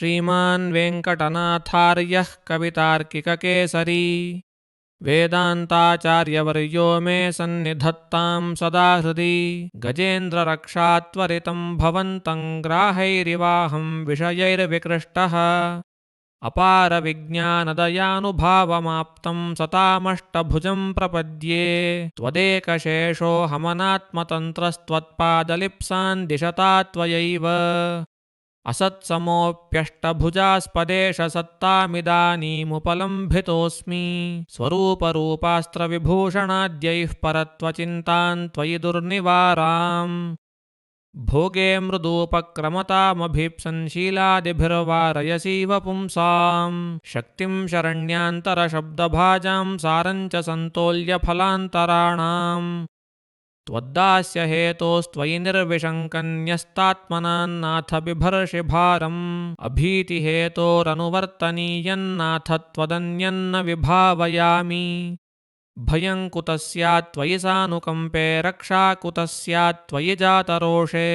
श्रीमान् वेङ्कटनाथार्यः कवितार्किककेसरी वेदान्ताचार्यवर्यो मे सन्निधत्तां सदा हृदि गजेन्द्ररक्षात्वरितं भवन्तं ग्राहैरिवाहं विषयैर्विकृष्टः अपारविज्ञानदयानुभावमाप्तं सतामष्टभुजं प्रपद्ये त्वदेकशेषोऽहमनात्मतन्त्रस्त्वत्पादलिप्सान् दिशता त्वयैव असत्समोऽप्यष्टभुजास्पदेश सत्तामिदानीमुपलम्भितोऽस्मि स्वरूपरूपास्त्रविभूषणाद्यैः परत्वचिन्तान् त्वयि दुर्निवाराम् भोगे मृदूपक्रमतामभीप्सन् शीलादिभिर्वारयसीव पुंसां शक्तिं शरण्यान्तरशब्दभाजां सारञ्च सन्तोल्यफलान्तराणाम् त्वद्दास्य हेतोस्त्वयि निर्विशङ्कन्यस्तात्मनान्नाथ बिभर्षि भारम् अभीतिहेतोरनुवर्तनीयन्नाथ त्वदन्यन्न विभावयामि भयं कुतः स्यात् त्वयि सानुकम्पे रक्षा कुतः स्यात् त्वयि जातरोषे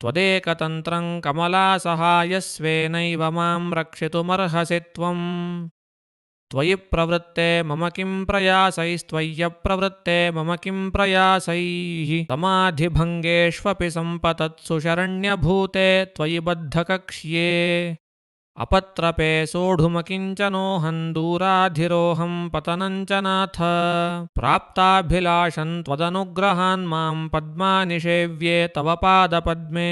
त्वदेकतन्त्रं कमलासहायस्वेनैव मां रक्षितुमर्हसि त्वम् त्वयि प्रवृत्ते मम किं प्रयासैस्त्वय्यप्रवृत्ते मम किं प्रयासैः समाधिभङ्गेष्वपि सम्पतत्सु शरण्यभूते त्वयि बद्धकक्ष्ये अपत्रपे सोढुमकिञ्चनोऽहं दूराधिरोहं पतनं च नाथ प्राप्ताभिलाषं त्वदनुग्रहान् मां पद्मानिषेव्ये तव पादपद्मे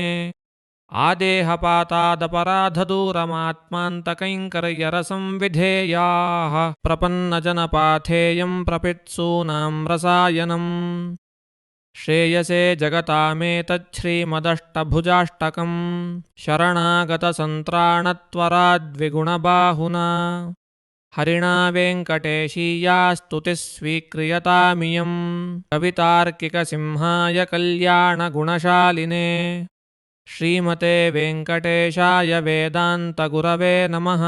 आदेहपातादपराधदूरमात्मान्तकैङ्कर्यरसंविधेयाः प्रपन्नजनपाथेयं प्रपित्सूनां रसायनम् श्रेयसे जगतामेतच्छ्रीमदष्टभुजाष्टकं शरणागतसन्त्राणत्वराद्विगुणबाहुना हरिणा वेङ्कटेशीया स्तुतिः स्वीक्रियतामियं कवितार्किकसिंहाय कल्याणगुणशालिने श्रीमते वेङ्कटेशाय वेदान्तगुरवे नमः।